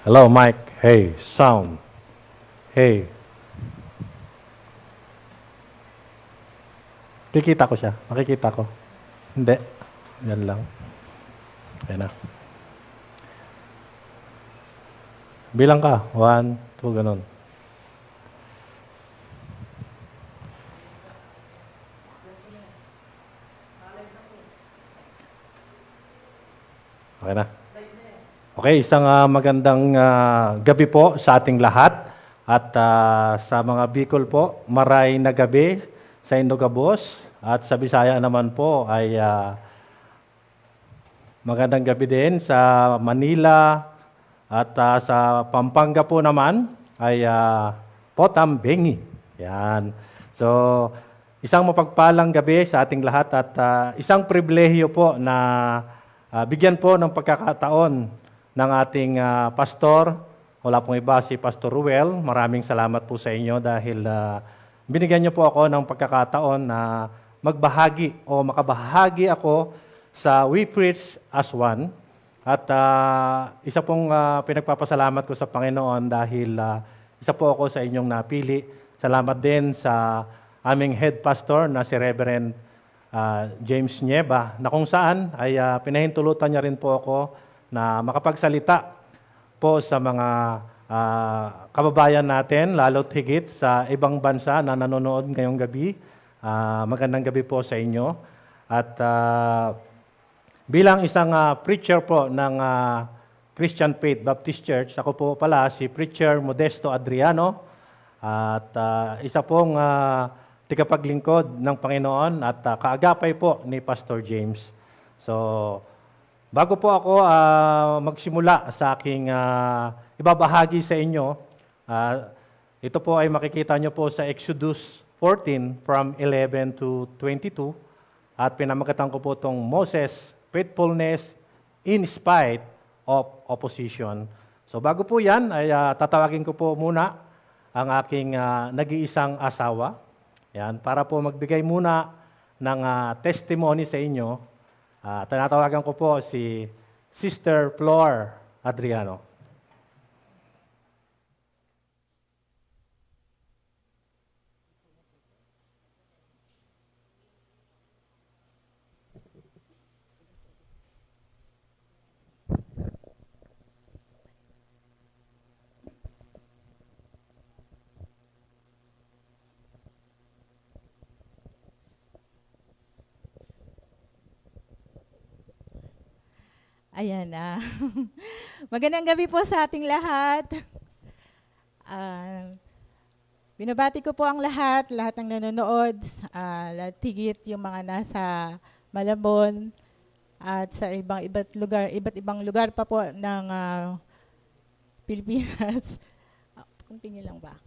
Hello, Mike. Hey, sound. Hey. Kikita ko siya. Makikita ko. Hindi. Yan lang. Yan na. Bilang ka. 1, 2, ganun. Okay na. Okay, isang magandang gabi po sa ating lahat. At sa mga Bicol po, maray na gabi sa Indogabos. At sa Bisaya naman po ay magandang gabi din sa Manila. At sa Pampanga po naman ay Potambengi. Yan. So, isang mapagpalang gabi sa ating lahat at isang pribilehiyo po na bigyan po ng pagkakataon ng ating pastor. Wala pong iba, si Pastor Ruel. Maraming salamat po sa inyo dahil binigyan niyo po ako ng pagkakataon na magbahagi o makabahagi ako sa We Preach as One. At isa pong pinagpapasalamat ko sa Panginoon dahil isa po ako sa inyong napili. Salamat din sa aming head pastor na si Reverend James Nieva, na kung saan ay pinahintulutan niya rin po ako na makapagsalita po sa mga kababayan natin, lalo't higit sa ibang bansa na nanonood ngayong gabi. Magandang gabi po sa inyo. At bilang isang preacher po ng Christian Faith Baptist Church, ako po pala si Preacher Modesto Adriano at isa pong tigapaglingkod ng Panginoon at kaagapay po ni Pastor James. So, bago po ako magsimula sa aking ibabahagi sa inyo, ito po ay makikita nyo po sa Exodus 14 from 11 to 22 at pinamagatan ko po itong Moses, faithfulness in spite of opposition. So bago po yan, ay tatawagin ko po muna ang aking nag-iisang asawa. Yan, para po magbigay muna ng testimony sa inyo. Tinatawagan ko po si Sister Flor Adriano. Ayan na. Magandang gabi po sa ating lahat. Binabati ko po ang lahat ng nanonood, lahat higit yung mga nasa Malabon at sa iba't ibang lugar pa po ng Pilipinas. Kuntingin lang ba?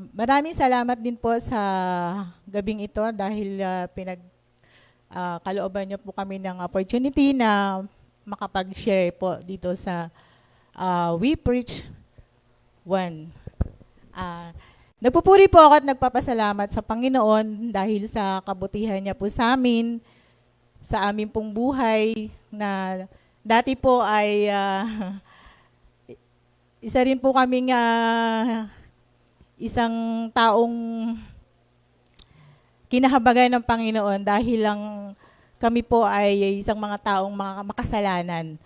Maraming salamat din po sa gabing ito dahil kalooban niyo po kami ng opportunity na makapag-share po dito sa We Preach One. Nagpupuri po ako at nagpapasalamat sa Panginoon dahil sa kabutihan niya po sa amin, sa aming pong buhay na dati po ay isa rin po kaming isang taong kinahabagan ng Panginoon dahil lang kami po ay isang mga taong makasalanan.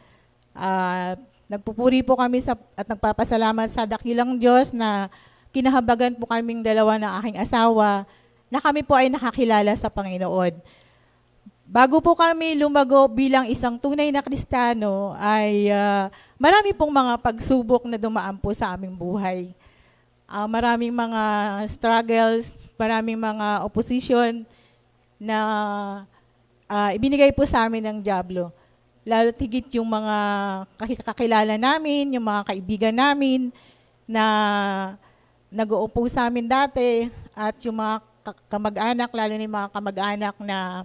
Nagpupuri po kami at nagpapasalamat sa dakilang Diyos na kinahabagan po kaming dalawa ng aking asawa na kami po ay nakakilala sa Panginoon. Bago po kami lumago bilang isang tunay na Kristiyano ay marami pong mga pagsubok na dumaan po sa aming buhay. Maraming mga struggles, maraming mga opposition na ibinigay po sa amin ng dyablo. Lalo tigit yung mga kakilala namin, yung mga kaibigan namin na nag-uupo sa amin dati at yung mga kamag-anak, lalo na yung mga kamag-anak na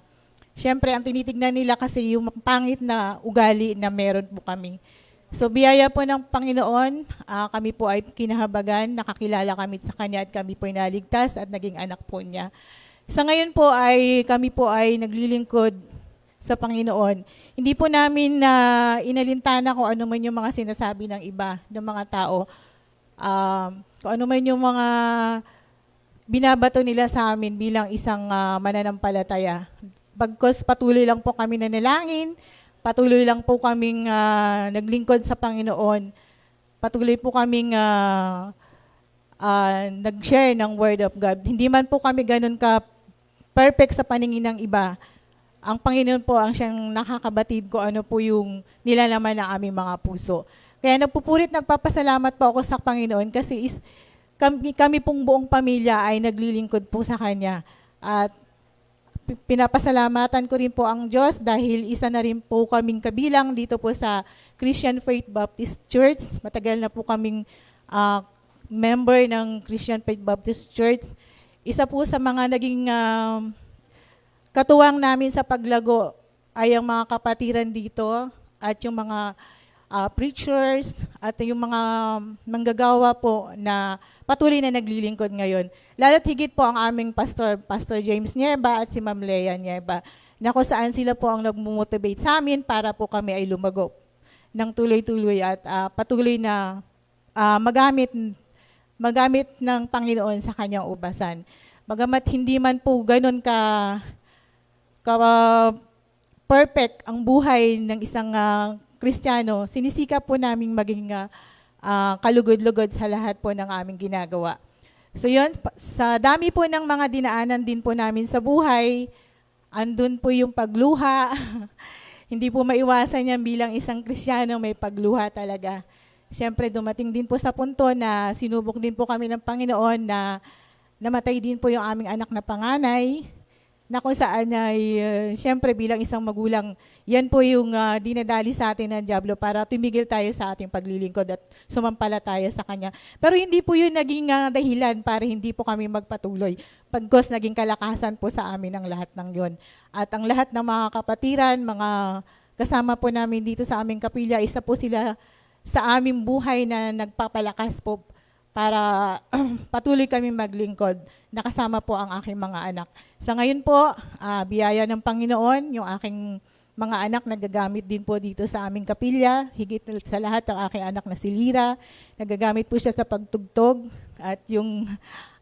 syempre ang tinitignan nila kasi yung pangit na ugali na meron po kami. So biyaya po ng Panginoon, kami po ay kinahabagan, nakakilala kami sa Kanya at kami po ay naligtas at naging anak po niya. Sa ngayon po ay kami po ay naglilingkod sa Panginoon. Hindi po namin na inalintana kung ano man yung mga sinasabi ng iba, ng mga tao. Kung ano man yung mga binabato nila sa amin bilang isang mananampalataya. Bagkus patuloy lang po kami nanalangin, patuloy lang po kaming naglingkod sa Panginoon, patuloy po kaming nag-share ng Word of God. Hindi man po kami ganun ka perfect sa paningin ng iba. Ang Panginoon po ang siyang nakakabatid ko ano po yung nilalaman ng aming mga puso. Kaya nagpapasalamat po ako sa Panginoon kasi kami pong buong pamilya ay naglilingkod po sa Kanya. At pinapasalamatan ko rin po ang Diyos dahil isa na rin po kaming kabilang dito po sa Christian Faith Baptist Church. Matagal na po kaming member ng Christian Faith Baptist Church. Isa po sa mga naging katuwang namin sa paglago ay ang mga kapatiran dito at yung mga preachers at yung mga manggagawa po na patuloy na naglilingkod ngayon. Lalo't higit po ang aming Pastor James Nieva at si Ma'am Lea Nieva, na kung saan sila po ang nagmumotivate sa amin para po kami ay lumago ng tuloy-tuloy at patuloy na magamit ng Panginoon sa kanyang ubasan. Bagamat hindi man po ganun ka perfect ang buhay ng isang Kristiyano, sinisikap po naming maging kalugod-lugod sa lahat po ng aming ginagawa. So yun, sa dami po ng mga dinaanan din po namin sa buhay, andun po yung pagluha. Hindi po maiwasan yan bilang isang Kristiyano, may pagluha talaga. Siyempre, dumating din po sa punto na sinubok din po kami ng Panginoon na namatay din po yung aming anak na panganay, na kung saan ay, siyempre bilang isang magulang, yan po yung dinadali sa atin ng Diablo para tumigil tayo sa ating paglilingkod at sumampalataya sa Kanya. Pero hindi po yun naging dahilan para hindi po kami magpatuloy. Pagkos naging kalakasan po sa amin ang lahat ng yun. At ang lahat ng mga kapatiran, mga kasama po namin dito sa aming kapilya, isa po sila sa aming buhay na nagpapalakas po para patuloy kami maglingkod. Nakasama po ang aking mga anak. Sa ngayon po, biyaya ng Panginoon, yung aking mga anak nagagamit din po dito sa aming kapilya. Higit sa lahat, ang aking anak na si Lira, nagagamit po siya sa pagtugtog. At yung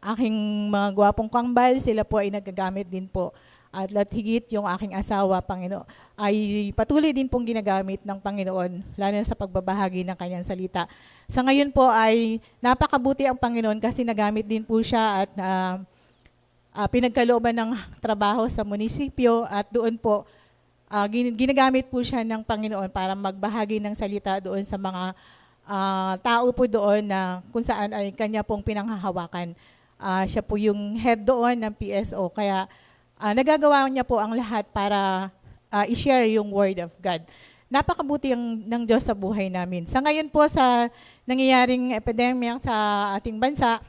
aking mga gwapong kambal, sila po ay nagagamit din po. At higit yung aking asawa, Panginoon, ay patuloy din pong ginagamit ng Panginoon, lalo na sa pagbabahagi ng kanyang salita. Sa ngayon po ay napakabuti ang Panginoon kasi nagamit din po siya at pinagkalooban ng trabaho sa munisipyo at doon po ginagamit po siya ng Panginoon para magbahagi ng salita doon sa mga tao po doon na kung saan ay kanya pong pinanghahawakan. Siya po yung head doon ng PSO, kaya nagagawa niya po ang lahat para i-share yung Word of God. Napakabuti ng Diyos sa buhay namin. Sa ngayon po sa nangyayaring epidemya sa ating bansa,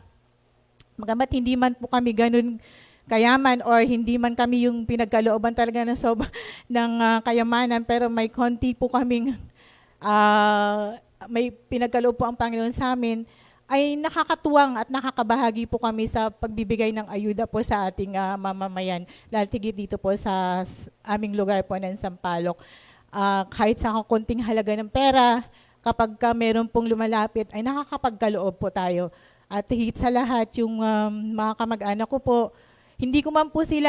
magamat hindi man po kami ganun kayaman or hindi man kami yung pinagkalooban talaga ng kayamanan, pero may konti po kaming may pinagkaloob po ang Panginoon sa amin, ay nakakatuwang at nakakabahagi po kami sa pagbibigay ng ayuda po sa ating mamamayan, lalo tigit dito po sa aming lugar po ng Sampaloc. Kahit sa konting halaga ng pera, kapag meron pong lumalapit, ay nakakapagkaloob po tayo. At higit sa lahat, yung mga kamag-anak ko po, hindi ko man po sila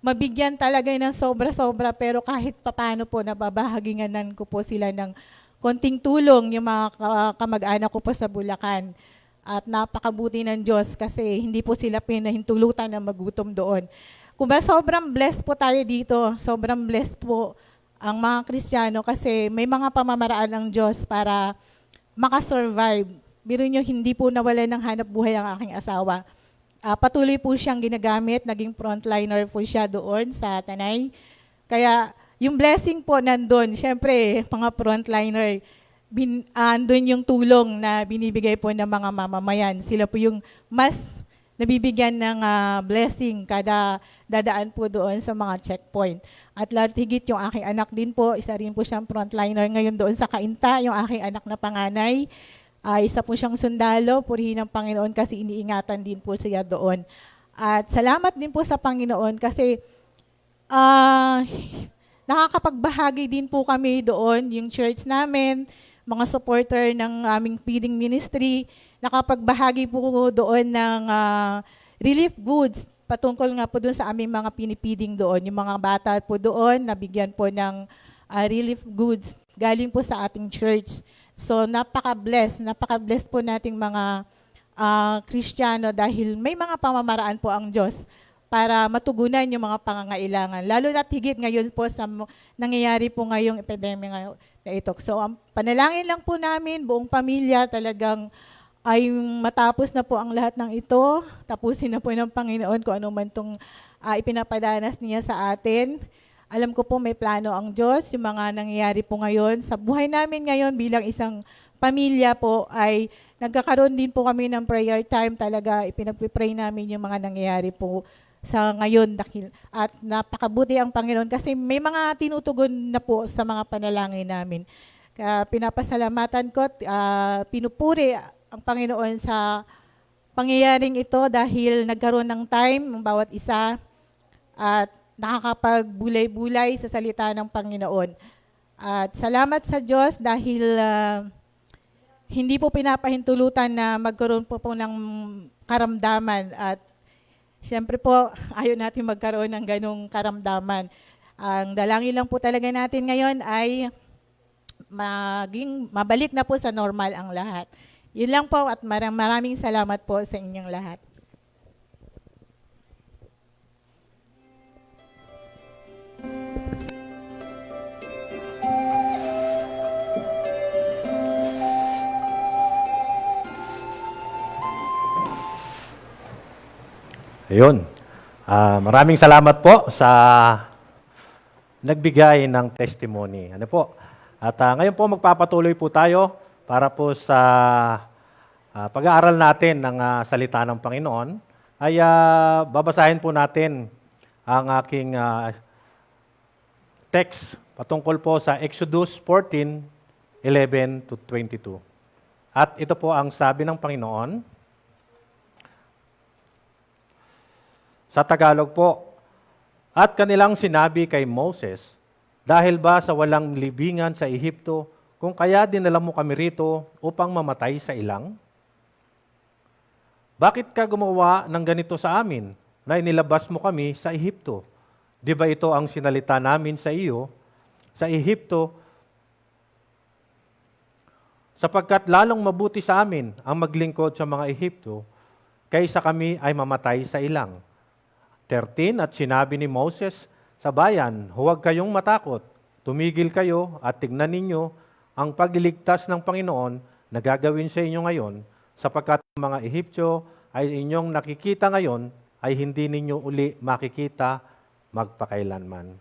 mabigyan talaga ng sobra-sobra, pero kahit papano po, nababahaginganan ko po sila ng konting tulong yung mga kamag-anak ko po sa Bulacan. At napakabuti ng Diyos kasi hindi po sila pinahintulutan na magutom doon. Kung ba sobrang blessed po tayo dito, sobrang blessed po ang mga Kristiyano kasi may mga pamamaraan ng Diyos para makasurvive. Biro nyo, hindi po nawalan ng hanap buhay ang aking asawa. Patuloy po siyang ginagamit, naging frontliner po siya doon sa Tanay. Kaya yung blessing po nandun, syempre, mga frontliner, andun yung tulong na binibigay po ng mga mamamayan. Sila po yung mas nabibigyan ng blessing kada dadaan po doon sa mga checkpoint. At lahat higit yung aking anak din po, isa rin po siyang frontliner ngayon doon sa Kainta, yung aking anak na panganay. Isa po siyang sundalo, purihin ng Panginoon kasi iniingatan din po siya doon. At salamat din po sa Panginoon kasi Ah, nakakapagbahagi din po kami doon, yung church namin, mga supporter ng aming feeding ministry, nakapagbahagi po doon ng relief goods patungkol nga po doon sa aming mga pinipiding doon. Yung mga bata po doon, nabigyan po ng relief goods galing po sa ating church. So napaka-bless po nating mga Kristiyano dahil may mga pamamaraan po ang Diyos para matugunan yung mga pangangailangan. Lalo na't higit ngayon po sa nangyayari po ngayong epidemya ngayon na ito. So, ang panalangin lang po namin, buong pamilya talagang ay matapos na po ang lahat ng ito. Tapusin na po ng Panginoon kung ano man itong ipinapadanas niya sa atin. Alam ko po may plano ang Diyos, yung mga nangyayari po ngayon. Sa buhay namin ngayon bilang isang pamilya po ay nagkakaroon din po kami ng prayer time talaga. Ipinagpipray namin yung mga nangyayari po sa ngayon at napakabuti ang Panginoon kasi may mga tinutugon na po sa mga panalangin namin. Kaya pinapasalamatan ko at pinupuri ang Panginoon sa pangyayaring ito dahil nagkaroon ng time ang bawat isa at nakakapagbulay-bulay sa salita ng Panginoon. At salamat sa Diyos dahil hindi po pinapahintulutan na magkaroon po ng karamdaman at siyempre po, ayaw natin magkaroon ng ganong karamdaman. Ang dalangin lang po talaga natin ngayon ay mabalik na po sa normal ang lahat. Yun lang po at maraming salamat po sa inyong lahat. Ayun. Maraming salamat po sa nagbigay ng testimony. Ano po? At ngayon po magpapatuloy po tayo para po sa pag-aaral natin ng salita ng Panginoon. Ay babasahin po natin ang aking text patungkol po sa Exodus 14:11 to 22. At ito po ang sabi ng Panginoon. Sa Tagalog po, at kanilang sinabi kay Moses, dahil ba sa walang libingan sa Ehipto, kung kaya dinala mo kami rito upang mamatay sa ilang? Bakit ka gumawa ng ganito sa amin, na inilabas mo kami sa Ehipto? Di ba ito ang sinalita namin sa iyo, sa Ehipto, sapagkat lalong mabuti sa amin ang maglingkod sa mga Ehipto, kaysa kami ay mamatay sa ilang. 13, at sinabi ni Moses sa bayan, huwag kayong matakot, tumigil kayo at tignan ninyo ang pagliligtas ng Panginoon na gagawin sa inyo ngayon, sapagkat ang mga Ehiptyo ay inyong nakikita ngayon ay hindi ninyo uli makikita magpakailanman.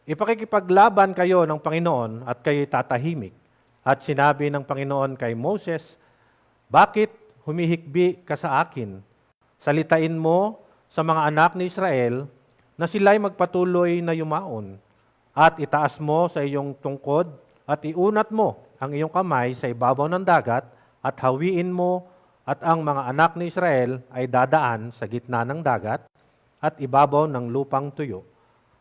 Ipakikipaglaban kayo ng Panginoon at kayo'y tatahimik. At sinabi ng Panginoon kay Moses, bakit humihikbi ka sa akin? Salitain mo sa mga anak ni Israel na sila'y magpatuloy na yumaon at itaas mo sa iyong tungkod at iunat mo ang iyong kamay sa ibabaw ng dagat at hawiin mo at ang mga anak ni Israel ay dadaan sa gitna ng dagat at ibabaw ng lupang tuyo.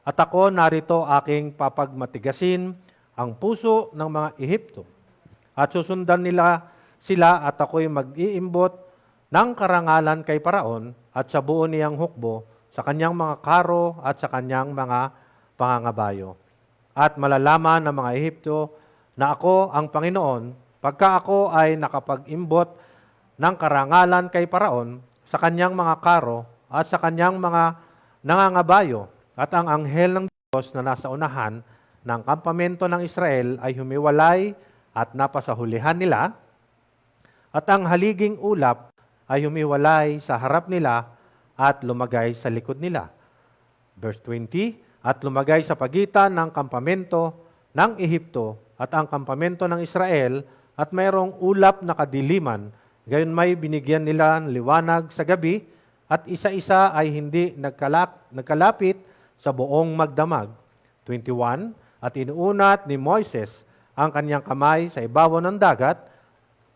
At ako narito aking papagmatigasin ang puso ng mga Ehipto at susundan nila sila at ako'y mag-iimbot ng karangalan kay Paraon at sa buo niyang hukbo, sa kanyang mga karo at sa kanyang mga pangangabayo. At malalaman ng mga Ehipto na ako ang Panginoon, pagka ako ay nakapag-imbot ng karangalan kay Paraon sa kanyang mga karo at sa kanyang mga nangangabayo, at ang anghel ng Diyos na nasa unahan ng kampamento ng Israel ay humiwalay at napasahulihan nila, at ang haliging ulap ay humiwalay sa harap nila at lumagay sa likod nila. Verse 20, at lumagay sa pagitan ng kampamento ng Ehipto at ang kampamento ng Israel at mayroong ulap na kadiliman. Gayon may binigyan nila ng liwanag sa gabi at isa-isa ay hindi nagkalapit sa buong magdamag. 21, at inuunat ni Moises ang kanyang kamay sa ibabaw ng dagat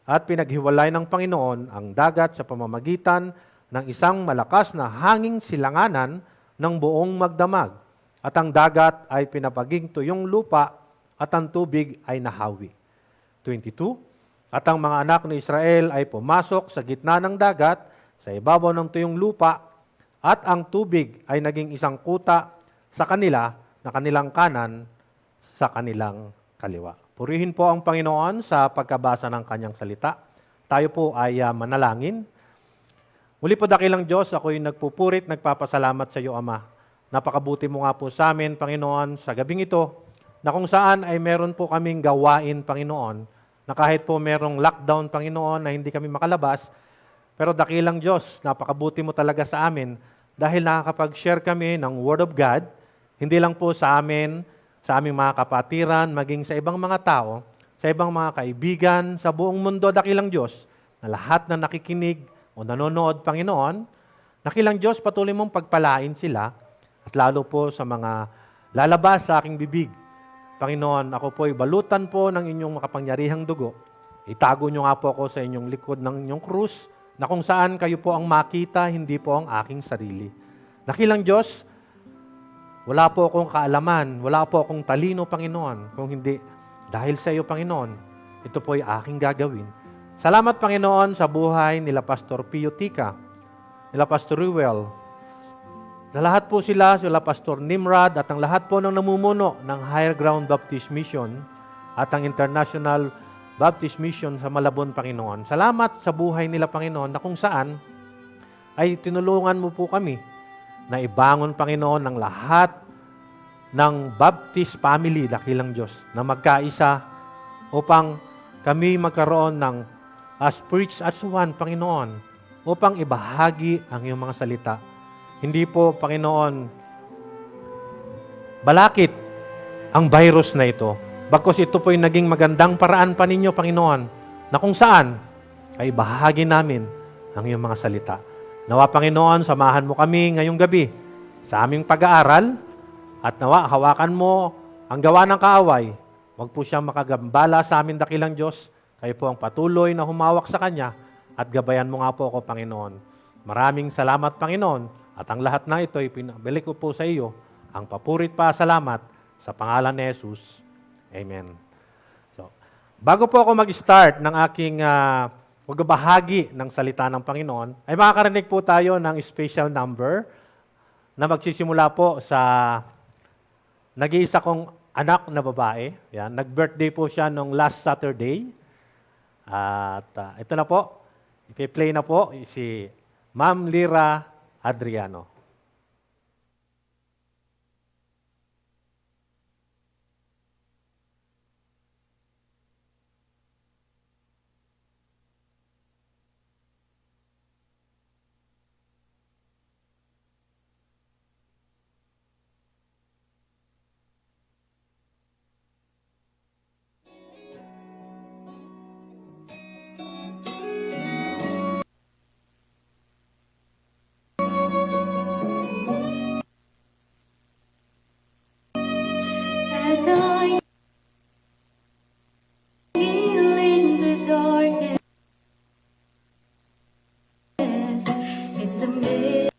at pinaghiwalay ng Panginoon ang dagat sa pamamagitan ng isang malakas na hanging silanganan ng buong magdamag, at ang dagat ay pinapaging tuyong lupa, at ang tubig ay nahawi. 22. At ang mga anak ni Israel ay pumasok sa gitna ng dagat, sa ibabaw ng tuyong lupa, at ang tubig ay naging isang kuta sa kanila na kanilang kanan sa kanilang kaliwa. Purihin po ang Panginoon sa pagkabasa ng kanyang salita. Tayo po ay manalangin. Muli po, dakilang Diyos, ako'y nagpupurit, nagpapasalamat sa iyo, Ama. Napakabuti mo nga po sa amin, Panginoon, sa gabing ito, na kung saan ay meron po kaming gawain, Panginoon, na kahit po merong lockdown, Panginoon, na hindi kami makalabas, pero dakilang Diyos, napakabuti mo talaga sa amin dahil nakakapag-share kami ng Word of God, hindi lang po sa amin, sa aming mga kapatiran, maging sa ibang mga tao, sa ibang mga kaibigan, sa buong mundo, dakilang Diyos, na lahat na nakikinig o nanonood, Panginoon, dakilang Diyos, patuloy mong pagpalain sila, at lalo po sa mga lalabas sa aking bibig. Panginoon, ako po'y balutan po ng inyong makapangyarihang dugo. Itago nyo nga po ako sa inyong likod ng inyong krus, na kung saan kayo po ang makita, hindi po ang aking sarili. Dakilang Diyos, wala po akong kaalaman, wala po akong talino, Panginoon, kung hindi dahil sa iyo, Panginoon, ito po ay aking gagawin. Salamat, Panginoon, sa buhay nila Pastor Pio Tika, nila Pastor Ruel, sa lahat po sila Pastor Nimrod, at ang lahat po ng namumuno ng Higher Ground Baptist Mission at ang International Baptist Mission sa Malabon, Panginoon. Salamat sa buhay nila, Panginoon, na kung saan ay tinulungan mo po kami na ibangon, Panginoon, ng lahat ng Baptist family, dakilang Diyos, na magkaisa upang kami magkaroon ng as preach as one, Panginoon, upang ibahagi ang iyong mga salita. Hindi po, Panginoon, balakit ang virus na ito. Bagkus ito po yung naging magandang paraan pa ninyo, Panginoon, na kung saan ay bahagi namin ang iyong mga salita. Nawa, Panginoon, samahan mo kami ngayong gabi sa aming pag-aaral, at nawa, hawakan mo ang gawa ng kaaway. Huwag po siyang makagambala sa amin, dakilang Diyos. Kayo po ang patuloy na humawak sa Kanya, at gabayan mo nga po ako, Panginoon. Maraming salamat, Panginoon, at ang lahat na ito ay pinabalik ko po sa iyo, ang papurit pa salamat sa pangalan ni Jesus. Amen. So, bago po ako mag-start ng aking pagbabahagi ng salita ng Panginoon, ay makakarinig po tayo ng special number na magsisimula po sa nag-iisa kong anak na babae. Yan, nag-birthday po siya nung last Saturday. At ito na po, ipi-play na po si Ma'am Lira Adriano. As I kneel in the darkness, in the middle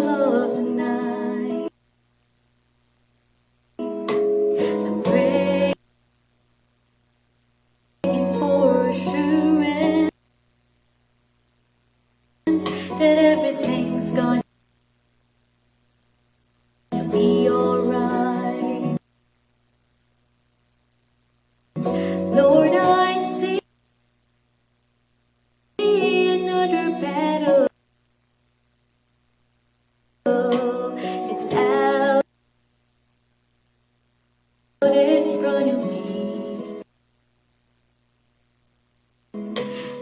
of the night, I'm praying for assurance that everything's gonna be alright. Lord, I see another battle. It's out in front of me.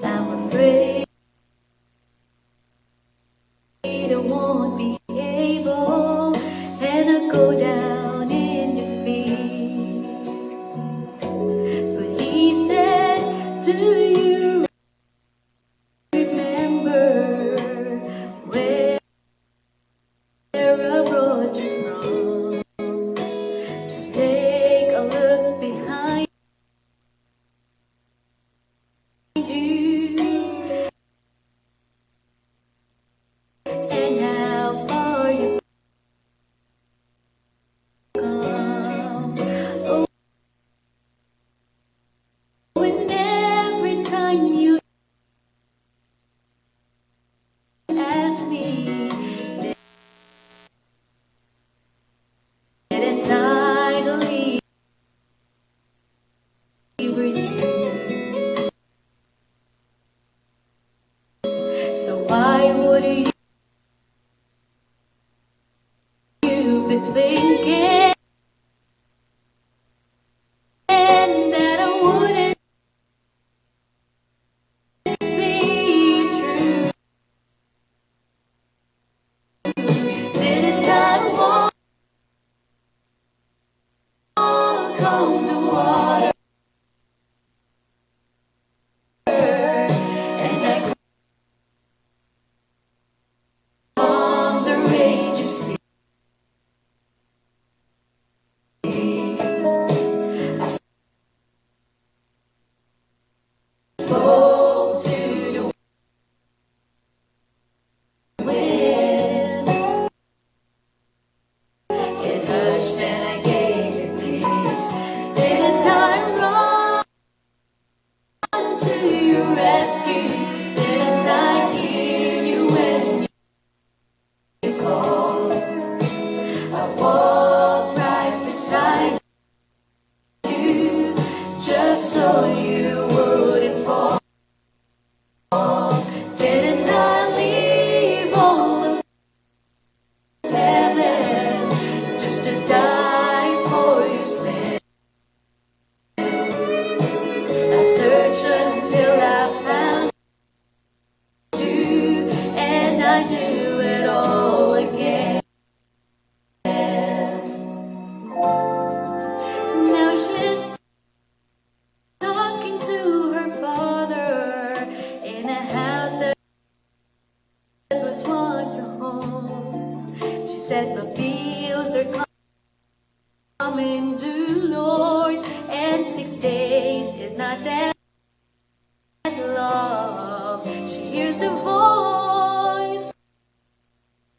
I'm afraid I won't be able, and I go down in defeat. But he said, do you remember where I brought you from? Just take a look behind you, and thinking that I wouldn't see you true? Didn't I walk on the water? And I calmed the raging sea. Spoke to the wind. It hushed and I gave you peace. Didn't I run to your rescue? Didn't I hear you when you called? I walked right beside you just so you wouldn't fall. Didn't I leave all of heaven just to die for your sins? I searched until I found you, and I do it all again. Now she's talking to her father in a house that was once a home. She said the bills are coming due, Lord, and 6 days is not that long. She hears the voice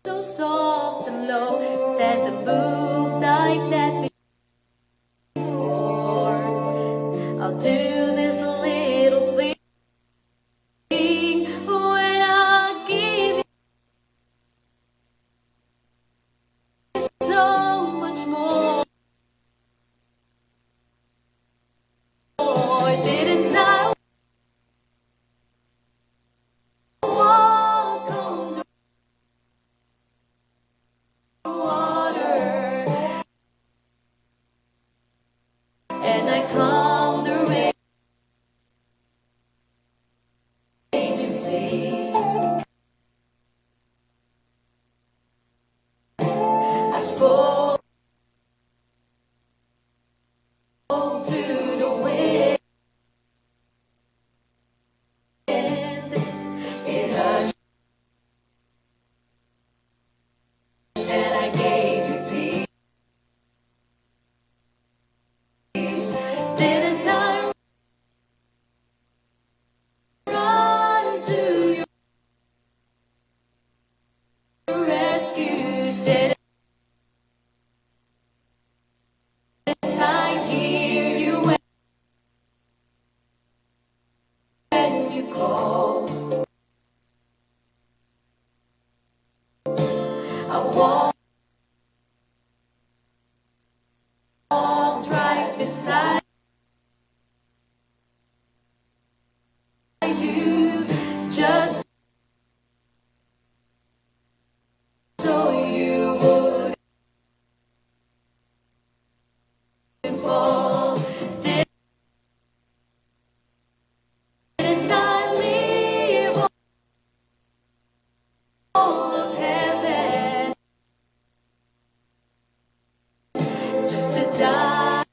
so soft and low, says a move like that before. I'll do this little thing when I give you so much more. Didn't I walk on the water? And I calmed the raging sea. I spoke to the wind. It hushed and I gave you peace. Didn't I run to your rescue? Didn't I hear you when you called? I walked right beside you just so you wouldn't fall. Didn't I leave all of heaven just to die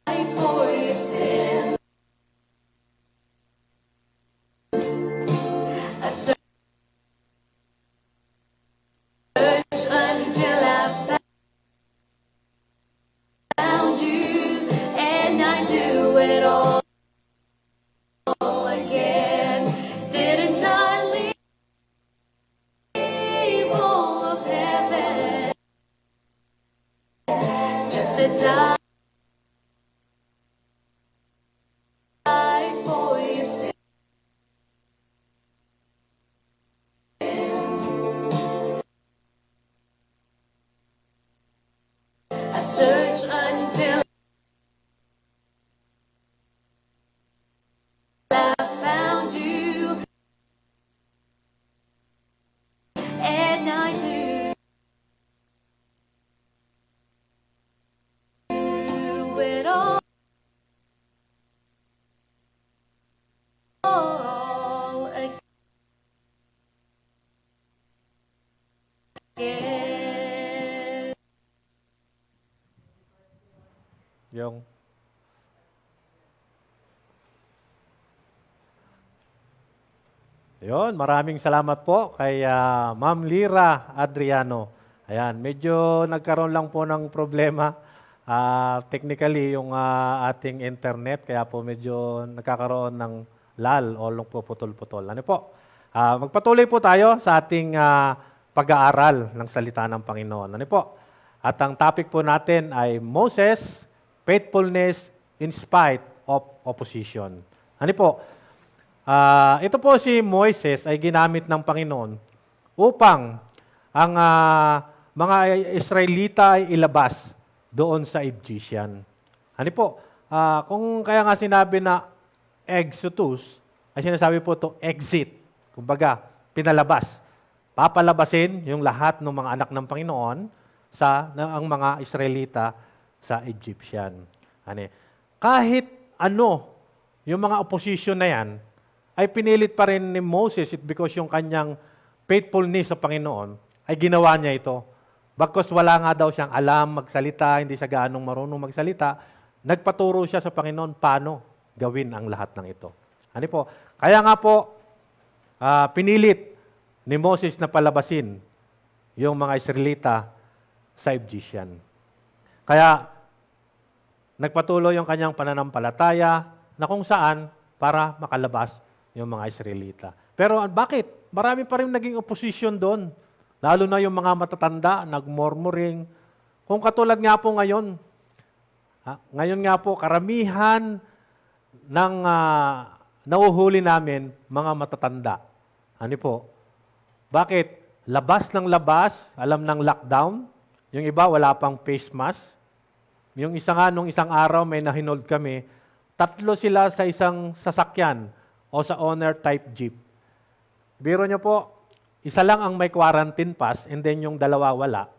for your sins? I searched until I found you, and I do it all again. Didn't I leave all of heaven just to die for your sins? I searched until I found you, and I do again. Yung Yun, maraming salamat po kay Ma'am Lira Adriano. Ayan, medyo nagkaroon lang po ng problema technically yung ating internet, kaya po medyo nagkakaroon ng lal o puputol-putol. Ano po? Magpatuloy po tayo sa ating pag-aaral ng salita ng Panginoon. Ano po? At ang topic po natin ay Moses, faithfulness in spite of opposition. Ano po? Ito po si Moises ay ginamit ng Panginoon upang ang mga Israelita ay ilabas doon sa Egyptian. Ano po? Kung kaya nga sinabi na exodus, ay sinasabi po to exit. Kumbaga, pinalabas. Papalabasin yung lahat ng mga anak ng Panginoon ang mga Israelita sa Egyptian. Ano? Kahit ano, yung mga opposition na yan, ay pinilit pa rin ni Moses because yung kanyang faithfulness sa Panginoon ay ginawa niya ito. Bagkus wala nga daw siyang alam magsalita, hindi siya gaanong marunong magsalita, nagpaturo siya sa Panginoon paano gawin ang lahat ng ito. Ano po? Kaya nga po, pinilit ni Moses na palabasin yung mga Israelita sa Egyptian. Kaya nagpatuloy yung kanyang pananampalataya na kung saan para makalabas yung mga Israelita. Pero bakit? Marami pa rin naging opposition doon. Lalo na yung mga matatanda, nagmurmuring. Kung katulad nga po ngayon, ngayon nga po, karamihan ng nauhuli namin, mga matatanda. Ano po? Bakit? Labas ng labas, alam ng lockdown. Yung iba, wala pang face mask. Yung isa nga, nung isang araw, may nahinold kami, 3 sila sa isang sasakyan o sa owner type jeep. Biro nyo po, isa lang ang may quarantine pass and then yung 2 wala.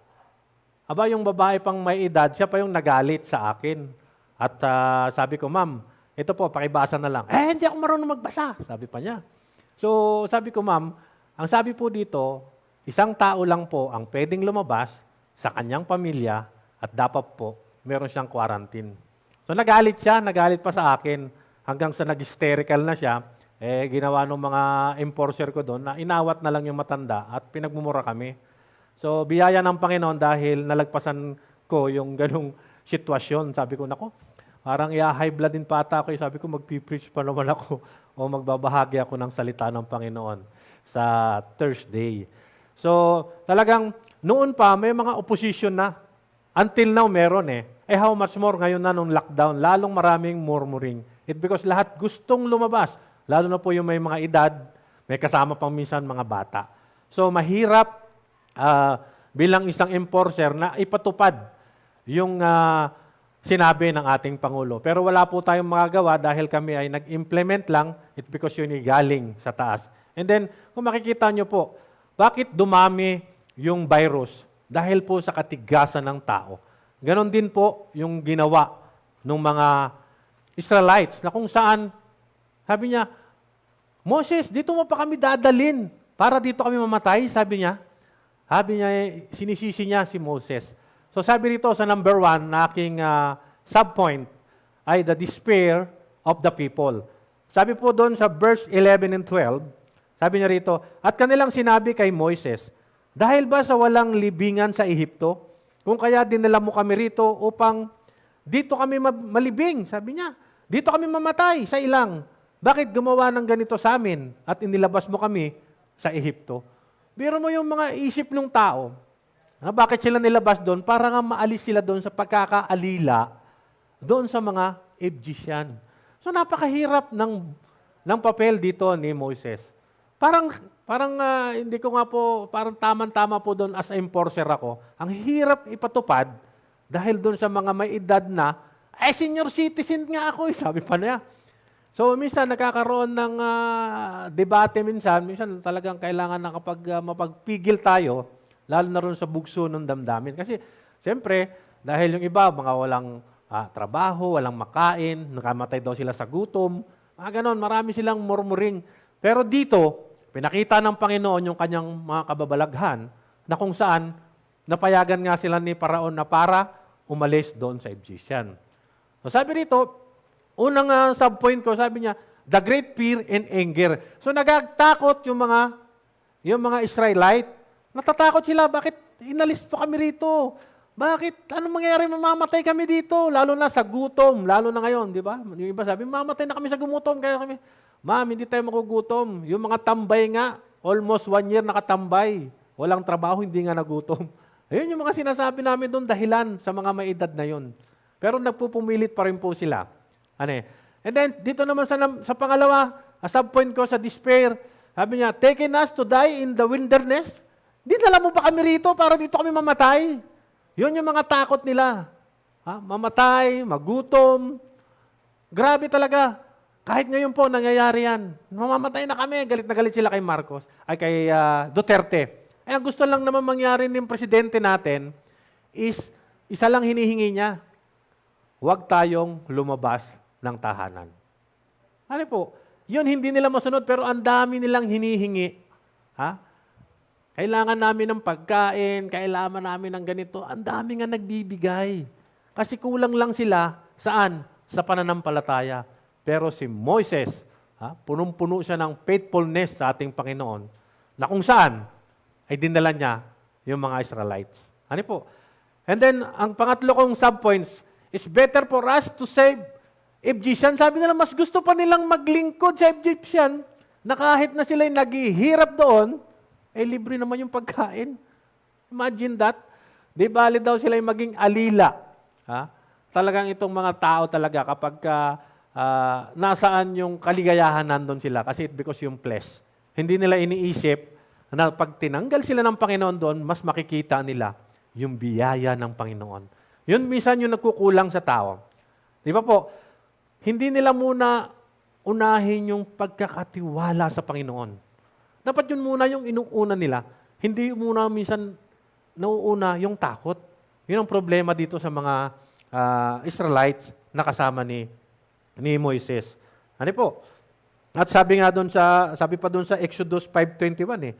Aba, yung babae pang may edad, siya pa yung nagalit sa akin. At sabi ko, ma'am, ito po, pakibasa na lang. Hindi ako marunong magbasa, sabi pa niya. So, sabi ko, ma'am, ang sabi po dito, isang tao lang po ang pwedeng lumabas sa kanyang pamilya at dapat po, meron siyang quarantine. So, nagalit siya, nagalit pa sa akin hanggang sa nag-hysterical na siya. Ginawa ng mga enforcer ko doon na inawat na lang yung matanda at pinagmumura kami. So, biyaya ng Panginoon dahil nalagpasan ko yung ganung sitwasyon. Sabi ko, nako, parang high blood din pa ata ako. Sabi ko, magpipreach pa naman ako o magbabahagi ako ng salita ng Panginoon sa Thursday. So, talagang noon pa, may mga opposition na. Until now, meron how much more ngayon na nung lockdown, lalong maraming murmuring. Because lahat gustong lumabas. Lalo na po yung may mga edad, may kasama pang minsan mga bata. So, mahirap bilang isang enforcer na ipatupad yung sinabi ng ating Pangulo. Pero wala po tayong magagawa dahil kami ay nag-implement lang because yun ay galing sa taas. And then, kung makikita nyo po, bakit dumami yung virus? Dahil po sa katigasan ng tao. Ganon din po yung ginawa ng mga Israelites na kung saan, sabi niya, Moses, dito mo pa kami dadalin para dito kami mamatay, sabi niya. Sabi niya, sinisisi niya si Moses. So sabi rito sa number 1 na aking subpoint ay the despair of the people. Sabi po doon sa verse 11 and 12, sabi niya rito, at kanilang sinabi kay Moses, dahil ba sa walang libingan sa Ehipto, kung kaya dinala mo kami rito upang dito kami malibing, sabi niya, dito kami mamatay sa ilang. Bakit gumawa ng ganito sa amin at inilabas mo kami sa Ehipto? Biro mo yung mga isip ng tao, bakit sila nilabas doon? Para nga maalis sila doon sa pagkakaalila doon sa mga Egyptian. So napakahirap ng papel dito ni Moses. Parang hindi ko nga po, parang tama-tama po doon as enforcer ako. Ang hirap ipatupad dahil doon sa mga may edad na, senior citizen nga ako, sabi pa niya. So, minsan nakakaroon ng debate minsan talagang kailangan na kapag mapagpigil tayo, lalo na rin sa bugso ng damdamin. Kasi, siyempre, dahil yung iba, mga walang trabaho, walang makain, nakamatay daw sila sa gutom, ganon, marami silang murmuring. Pero dito, pinakita ng Panginoon yung kanyang mga kababalaghan na kung saan napayagan nga sila ni Paraon na para umalis doon sa Egyptian. So sabi rito, unang subpoint ko, sabi niya, the great fear and anger. So nagtakot yung mga Israelite. Natatakot sila, bakit inalis po kami rito? Bakit? Anong mangyayari? Mamamatay kami dito. Lalo na sa gutom. Lalo na ngayon, di ba? Yung iba sabi, mamamatay na kami sa gumutom. Kaya kami, ma'am, hindi tayo magugutom. Yung mga tambay nga, almost 1 year nakatambay. Walang trabaho, hindi nga nagutom. Ayun yung mga sinasabi namin doon dahilan sa mga may edad na yun. Pero nagpupumilit pa rin po sila. Ano eh? And then, dito naman sa pangalawa, subpoint ko sa despair, sabi niya, taking us to die in the wilderness. Dinala mo ba kami rito para dito kami mamatay? Yun yung mga takot nila. Mamatay, magutom. Grabe talaga. Kahit ngayon po, nangyayari yan. Mamamatay na kami. Galit na galit sila kay Marcos, ay kay Duterte. Ay, ang gusto lang naman mangyari ng presidente natin is, isa lang hinihingi niya. Huwag tayong lumabas ng tahanan. Ano po? Yun, hindi nila masunod, pero ang dami nilang hinihingi. Kailangan namin ng pagkain, kailangan namin ng ganito. Ang dami nga nagbibigay. Kasi kulang lang sila, saan? Sa pananampalataya. Pero si Moises, punong-puno siya ng faithfulness sa ating Panginoon, na kung saan ay dinala niya yung mga Israelites. Ano po? And then, ang pangatlo kong subpoints, is better for us to save Egyptian. Sabi nila, mas gusto pa nilang maglingkod sa Egyptian, na kahit na sila'y naghihirap doon, libre naman yung pagkain. Imagine that. Di bali daw sila'y maging alila. Talagang itong mga tao talaga, kapag nasaan yung kaligayahan nandun sila, kasi because yung flesh. Hindi nila iniisip na pag tinanggal sila ng Panginoon doon, mas makikita nila yung biyaya ng Panginoon. Yun minsan yung nagkukulang sa tao. Di ba po? Hindi nila muna unahin yung pagkakatiwala sa Panginoon. Dapat yun muna yung inuuna nila. Hindi muna minsan nauuna yung takot. Yun ang problema dito sa mga Israelites na kasama ni Moises. Ano po? At sabi pa doon sa Exodus 5:21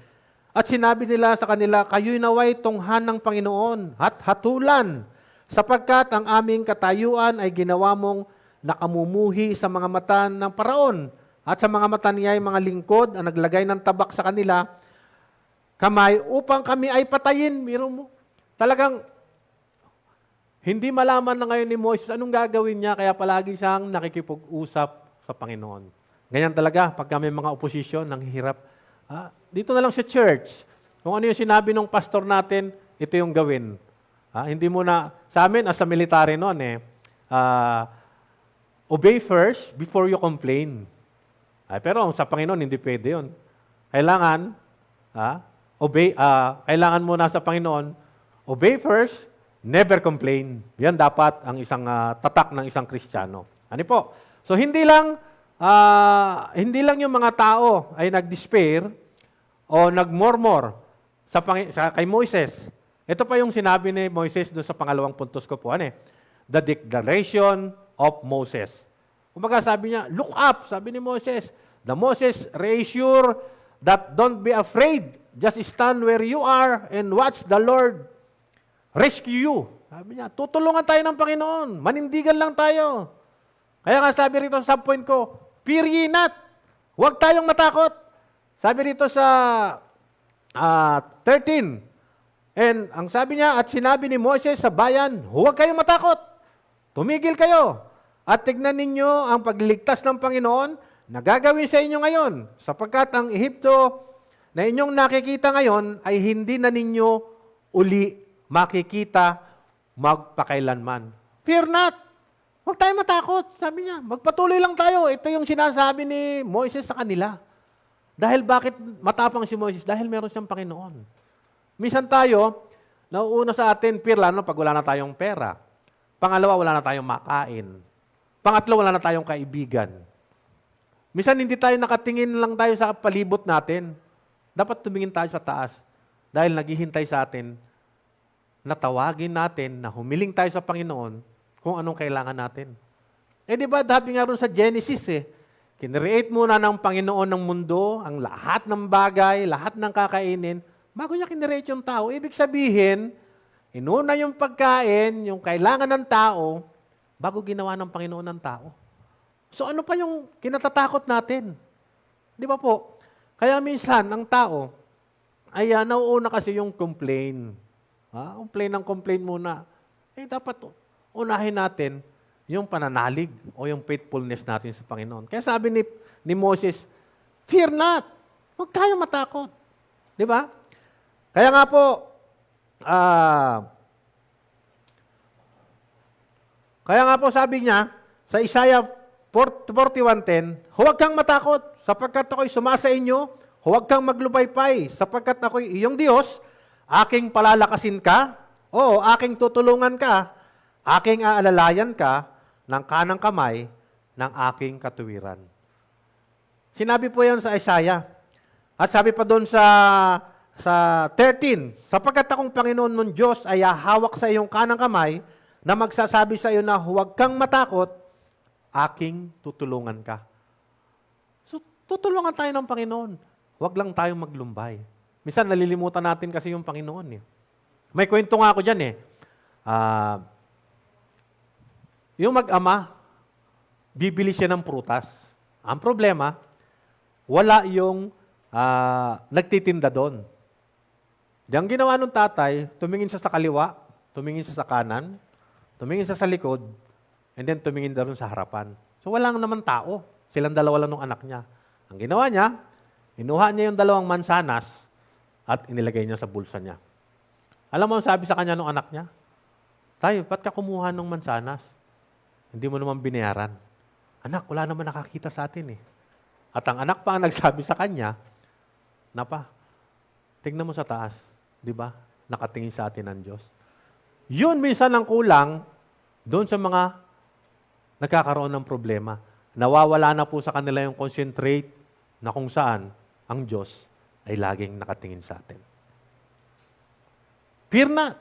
At sinabi nila sa kanila, kayo'y naway tunghan ng Panginoon at hatulan, sapagkat ang aming katayuan ay ginawa mong nakamumuhi sa mga mata ng Paraon at sa mga mata niya ay mga lingkod ang naglagay ng tabak sa kanila, kamay upang kami ay patayin. Miro mo. Talagang hindi malaman na ngayon ni Moses anong gagawin niya, kaya palagi siyang nakikipag-usap sa Panginoon. Ganyan talaga pag may mga oposisyon, nanghihirap. Dito na lang sa church, kung ano yung sinabi ng pastor natin, ito yung gawin. Hindi mo na, sa amin as a military noon obey first before you complain. Pero sa Panginoon, hindi pwede yun. Kailangan, kailangan mo na sa Panginoon, obey first, never complain. Yan dapat ang isang tatak ng isang Kristiyano. Ano po? So hindi lang yung mga tao ay nag-despair o nag-murmur kay Moises. Ito pa yung sinabi ni Moises doon sa pangalawang puntos ko po. The declaration of Moses. Kumbaga sabi niya, look up, sabi ni Moses. The Moses reassure that don't be afraid. Just stand where you are and watch the Lord rescue you. Sabi niya, tutulungan tayo ng Panginoon. Manindigan lang tayo. Kaya nga sabi rito sa subpoint ko, fear ye not. Huwag tayong matakot. Sabi rito sa 13, and ang sabi niya, at sinabi ni Moses sa bayan, huwag kayong matakot. Tumigil kayo. At tignan ninyo ang pagliligtas ng Panginoon na gagawin sa inyo ngayon, sapagkat ang Ehipto na inyong nakikita ngayon ay hindi na ninyo uli makikita magpakailanman. Fear not. Huwag tayong matakot. Sabi niya, magpatuloy lang tayo. Ito yung sinasabi ni Moises sa kanila. Dahil bakit matapang si Moises? Dahil meron siyang Panginoon. Minsan tayo, nauuna sa atin, fear lalo pag wala na tayong pera. Pangalawa, wala na tayong makain. Pangatlo, wala na tayong kaibigan. Minsan hindi tayo nakatingin lang tayo sa palibot natin. Dapat tumingin tayo sa taas. Dahil naghihintay sa atin na tawagin natin, na humiling tayo sa Panginoon kung anong kailangan natin. Di ba, sabi nga rin sa Genesis kinreate muna ng Panginoon ng mundo, ang lahat ng bagay, lahat ng kakainin, bago niya kinirecho yung tao. Ibig sabihin, inuna yung pagkain, yung kailangan ng tao, bago ginawa ng Panginoon ng tao. So ano pa yung kinatatakot natin? Di ba po? Kaya minsan, ang tao, ay nauuna kasi yung complain. Complain muna. Dapat unahin natin yung pananalig o yung faithfulness natin sa Panginoon. Kaya sabi ni Moses, fear not. Huwag tayong matakot. Di ba? Kaya nga po, sabi niya, sa Isaiah 41:10, huwag kang matakot, sapagkat ako'y sumasa inyo, huwag kang maglubaypay, sapagkat ako'y iyong Diyos, aking palalakasin ka, aking tutulungan ka, aking aalalayan ka ng kanang kamay ng aking katuwiran. Sinabi po yan sa Isaiah. At sabi pa doon sa 13, sapagkat akong Panginoon mong Diyos ay hahawak sa iyong kanang kamay na magsasabi sa iyo na huwag kang matakot, aking tutulungan ka. So, tutulungan tayo ng Panginoon. Huwag lang tayong maglumbay. Minsan nalilimutan natin kasi yung Panginoon. May kwento nga ako dyan yung mag-ama, bibili siya ng prutas. Ang problema, wala yung nagtitinda doon. Ang ginawa ng tatay, tumingin siya sa kaliwa, tumingin siya sa kanan, tumingin siya sa likod, and then tumingin doon sa harapan. So walang naman tao. Silang dalawa lang ng anak niya. Ang ginawa niya, inuha niya yung 2 mansanas at inilagay niya sa bulsa niya. Alam mo ang sabi sa kanya ng anak niya? Tayo, ba't ka kumuha ng mansanas? Hindi mo naman binayaran. Anak, wala naman nakakita sa atin eh. At ang anak pa ang nagsabi sa kanya, Napa, tignan mo sa taas. Di ba? Nakatingin sa atin ang Diyos. Yun minsan ang kulang doon sa mga nagkakaroon ng problema. Nawawala na po sa kanila yung concentrate na kung saan ang Diyos ay laging nakatingin sa atin. Fear not.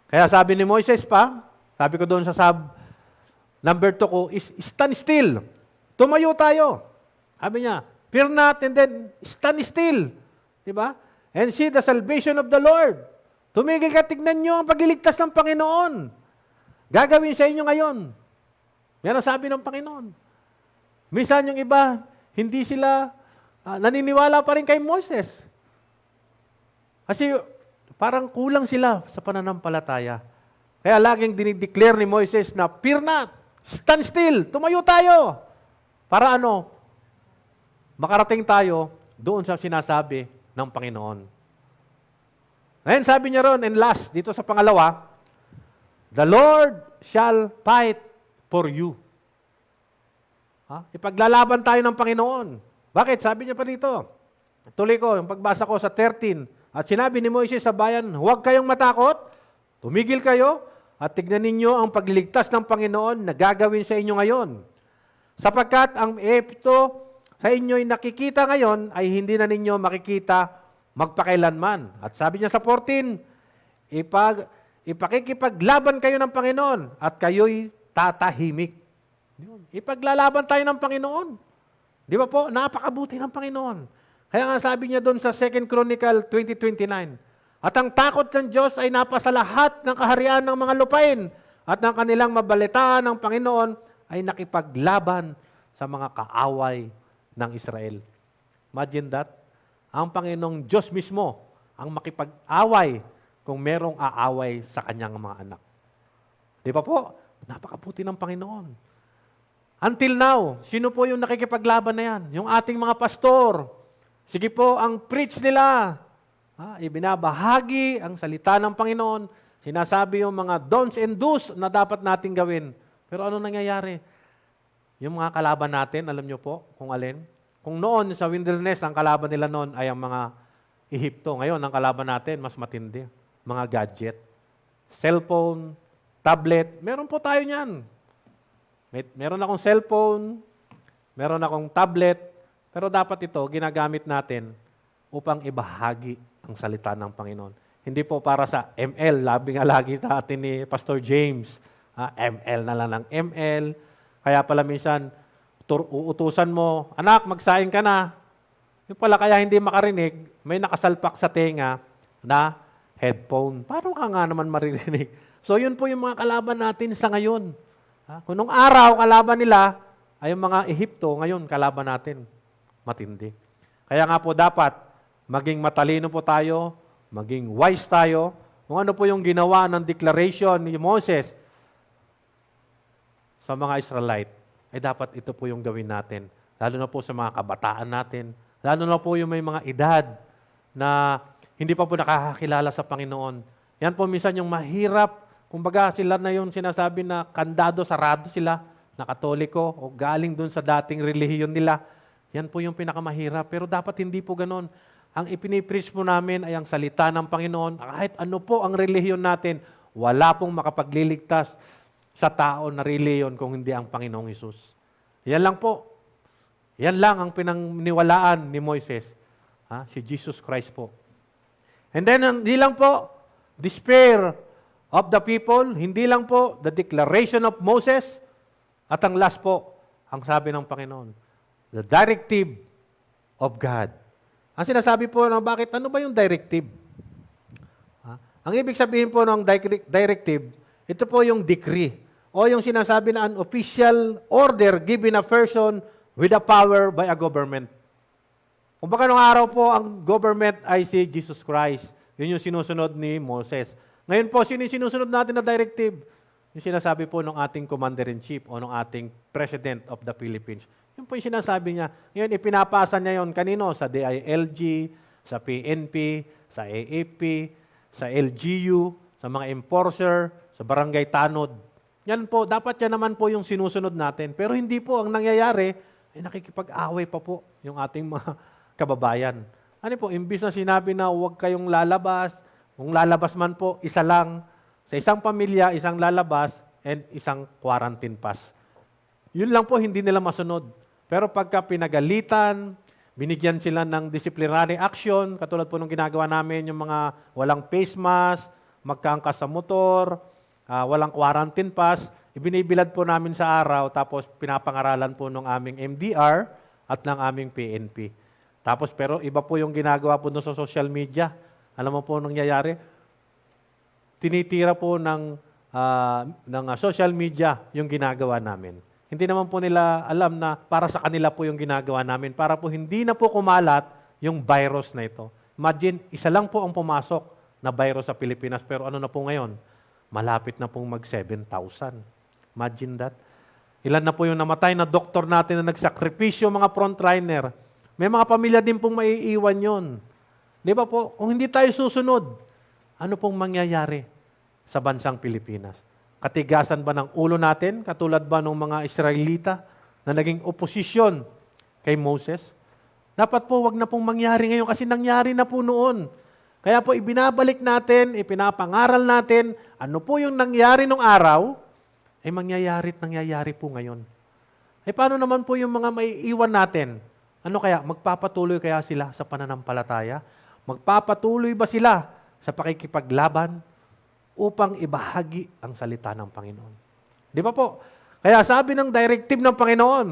Kaya sabi ni Moises pa, sabi ko doon sa number 2 ko, is stand still. Tumayo tayo. Sabi niya, fear not and then stand still. Diba? And see the salvation of the Lord. Tumigil ka, tignan nyo ang pagliligtas ng Panginoon. Gagawin sa inyo ngayon. Yan ang sabi ng Panginoon. Minsan yung iba, hindi sila naniniwala pa rin kay Moses. Kasi parang kulang sila sa pananampalataya. Kaya laging dinideclare ni Moses na, fear not, stand still, tumayo tayo. Para makarating tayo doon sa sinasabi ng Panginoon. Ngayon sabi niya ron, and last, dito sa pangalawa, the Lord shall fight for you. Ipaglalaban tayo ng Panginoon. Bakit? Sabi niya pa dito. Tuloy ko, yung pagbasa ko sa 13. At sinabi ni Moises sa bayan, huwag kayong matakot, tumigil kayo, at tignan ninyo ang pagliligtas ng Panginoon na gagawin sa inyo ngayon. Sapagkat ang ito sa inyo'y nakikita ngayon ay hindi na ninyo makikita magpakailanman. At sabi niya sa 14, ipakikipaglaban kayo ng Panginoon at kayo'y tatahimik. Ipaglalaban tayo ng Panginoon. Di ba po? Napakabuti ng Panginoon. Kaya nga sabi niya doon sa 2 Chronicle 20:29, at ang takot ng Diyos ay napasa lahat ng kaharian ng mga lupain at ng kanilang mabalitaan ng Panginoon ay nakipaglaban sa mga kaaway ng Israel. Imagine that. Ang Panginoong Diyos mismo ang makipag-away kung merong aaway sa kanyang mga anak. Di ba po? Napakabuti ng Panginoon. Until now, sino po yung nakikipaglaban na yan? Yung ating mga pastor. Sige po, ang preach nila. Ibinabahagi ang salita ng Panginoon. Sinasabi yung mga don'ts and do's na dapat nating gawin. Pero ano nangyayari? Yung mga kalaban natin, alam nyo po kung alin? Kung noon sa wilderness, ang kalaban nila noon ay ang mga Ehipto. Ngayon, ang kalaban natin, mas matindi. Mga gadget. Cellphone, tablet. Meron po tayo niyan. Meron akong cellphone, meron akong tablet, pero dapat ito ginagamit natin upang ibahagi ang salita ng Panginoon. Hindi po para sa ML, labi nga lagi sa atin ni Pastor James. ML na lang ng ML. Kaya pala minsan, uutusan mo, anak, magsaing ka na. Yung pala kaya hindi makarinig, may nakasalpak sa tenga, na headphone. Paano ka nga naman maririnig? So yun po yung mga kalaban natin sa ngayon. Kung nung araw, kalaban nila ay yung mga Ehipto, ngayon kalaban natin. Matindi. Kaya nga po dapat maging matalino po tayo, maging wise tayo. Kung ano po yung ginawa ng declaration ni Moses sa mga Israelite, ay dapat ito po yung gawin natin. Lalo na po sa mga kabataan natin. Lalo na po yung may mga edad na hindi pa po nakakakilala sa Panginoon. Yan po minsan yung mahirap. Kumbaga sila na yung sinasabi na kandado, sarado sila, na Katoliko o galing dun sa dating relihiyon nila. Yan po yung pinakamahirap. Pero dapat hindi po ganon. Ang ipinipreach po namin ay ang salita ng Panginoon. Kahit ano po ang relihiyon natin, wala pong makapagliligtas sa tao na relihiyon kung hindi ang Panginoong Hesus. Yan lang po. Yan lang ang pinaniniwalaan ni Moises. Si Jesus Christ po. And then, hindi lang po, despair of the people, hindi lang po the declaration of Moses, at ang last po, ang sabi ng Panginoon, the directive of God. Ang sinasabi po, bakit, ano ba yung directive? Ang ibig sabihin po ng directive, ito po yung decree, o yung sinasabi na an official order given a person with a power by a government. Kung baka nung araw po, ang government ay si Jesus Christ. Yun yung sinusunod ni Moses. Ngayon po, sino yung sinusunod natin na directive? Yung sinasabi po ng ating Commander-in-Chief o ng ating President of the Philippines. Yun po yung sinasabi niya. Ngayon, ipinapasa niya yon kanino? Sa DILG, sa PNP, sa AAP, sa LGU, sa mga enforcer, sa barangay tanod. Yan po, dapat yan naman po yung sinusunod natin. Pero hindi po, ang nangyayari, ay nakikipag-away pa po yung ating mga kababayan. Ano po, imbis na sinabi na huwag kayong lalabas, kung lalabas man po, isa lang. Sa isang pamilya, isang lalabas, and isang quarantine pass. Yun lang po, hindi nila masunod. Pero pagka pinagalitan, binigyan sila ng disciplinary action, katulad po nung ginagawa namin, yung mga walang face mask, magkaangkas sa motor, walang quarantine pass, ibinibilad po namin sa araw, tapos pinapangaralan po ng aming MDR at ng aming PNP. Tapos pero iba po yung ginagawa po sa social media. Alam mo po nangyayari? Tinitira po ng social media yung ginagawa namin. Hindi naman po nila alam na para sa kanila po yung ginagawa namin, para po hindi na po kumalat yung virus na ito. Imagine, isa lang po ang pumasok na virus sa Pilipinas, pero ano na po ngayon? Malapit na pong mag 7,000. Imagine that. Ilan na po yung namatay na doktor natin na nagsakripisyo, mga frontliner. May mga pamilya din pong maiiwan yon. Di ba po? Kung hindi tayo susunod, ano pong mangyayari sa bansang Pilipinas? Katigasan ba ng ulo natin, katulad ba ng mga Israelita na naging oposisyon kay Moses? Dapat po wag na pong mangyari ngayon kasi nangyari na po noon. Kaya po ibinabalik natin, ipinapangaral natin, ano po yung nangyari nung araw, ay nangyayari po ngayon. Eh paano naman po yung mga maiiwan natin? Ano kaya? Magpapatuloy kaya sila sa pananampalataya? Magpapatuloy ba sila sa pakikipaglaban upang ibahagi ang salita ng Panginoon? Di ba po? Kaya sabi ng directive ng Panginoon,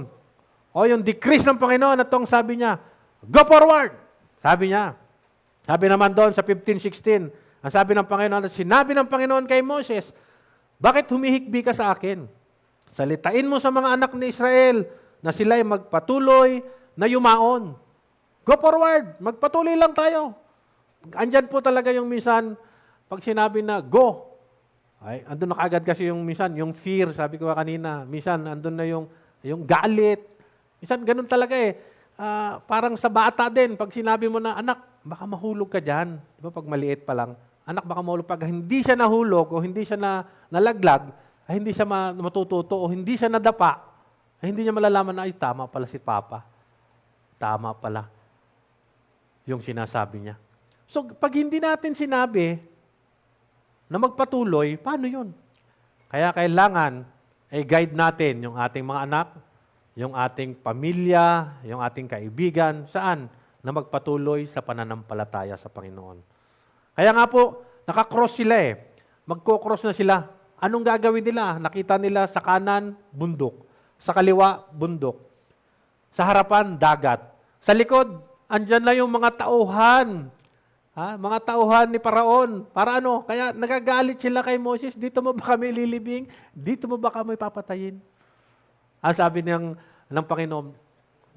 o yung decrease ng Panginoon, at sabi niya, go forward! Sabi niya. Sabi naman doon sa 15:16, ang sabi ng Panginoon, at sinabi ng Panginoon kay Moses, bakit humihikbi ka sa akin? Salitain mo sa mga anak ni Israel na sila'y magpatuloy na yumaon. Go forward! Magpatuloy lang tayo. Andyan po talaga yung minsan, pag sinabi na go, ay andun na kaagad kasi yung minsan, yung fear, sabi ko kanina, minsan andun na yung galit. Minsan ganun talaga eh. Parang sa bata din, pag sinabi mo na, anak, baka mahulog ka dyan. Di ba, pag maliit pa lang, anak, baka mahulog. Pag hindi siya nahulog o hindi siya nalaglag, ay hindi siya matututo o hindi siya nadapa, ay hindi niya malalaman na, ay tama pala si Papa. Tama pala yung sinasabi niya. So, pag hindi natin sinabi na magpatuloy, paano yun? Kaya kailangan ay guide natin yung ating mga anak, yung ating pamilya, yung ating kaibigan, saan? Na magpatuloy sa pananampalataya sa Panginoon. Kaya nga po, nakakross sila eh. Magkocross na sila. Anong gagawin nila? Nakita nila sa kanan, bundok. Sa kaliwa, bundok. Sa harapan, dagat. Sa likod, andyan lang yung mga tauhan. Mga tauhan ni Paraon. Para ano? Kaya nagagalit sila kay Moses, dito mo ba kami lilibing? Dito mo ba kami papatayin? Sabi ng Panginoon,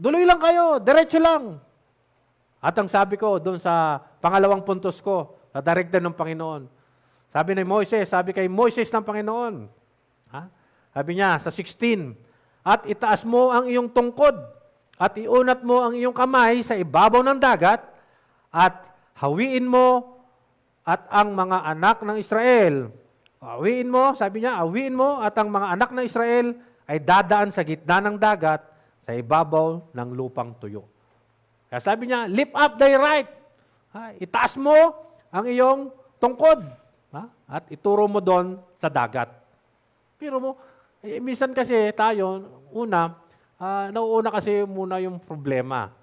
duloy lang kayo, diretso lang. At ang sabi ko doon sa pangalawang puntos ko, sa director ng Panginoon, sabi ni Moises, sabi kay Moises ng Panginoon, sabi niya sa 16, at itaas mo ang iyong tungkod, at iunat mo ang iyong kamay sa ibabaw ng dagat, at hawiin mo at ang mga anak ng Israel. Hawiin mo, sabi niya, hawiin mo at ang mga anak ng Israel ay dadaan sa gitna ng dagat sa ibabaw ng lupang tuyo. Kaya sabi niya, lift up thy right. Itaas mo ang iyong tungkod. At ituro mo doon sa dagat. Pero mo, minsan kasi tayo, nauuna kasi muna yung problema.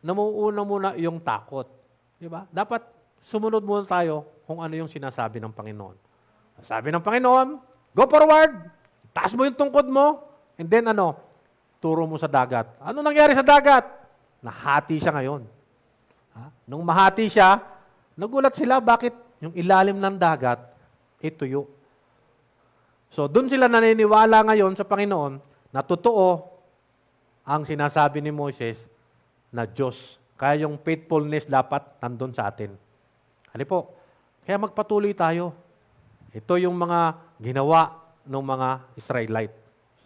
Nauuna muna yung takot. Diba? Dapat sumunod muna tayo kung ano yung sinasabi ng Panginoon. Sabi ng Panginoon, go forward, taas mo yung tungkod mo, and then turo mo sa dagat. Ano nangyari sa dagat? Nahati siya ngayon. Nung mahati siya, nagulat sila bakit yung ilalim ng dagat tuyo. So doon sila naniniwala ngayon sa Panginoon na totoo ang sinasabi ni Moses na Diyos. Kaya yung faithfulness dapat nandun sa atin. Hali po, kaya magpatuloy tayo. Ito yung mga ginawa ng mga Israelite.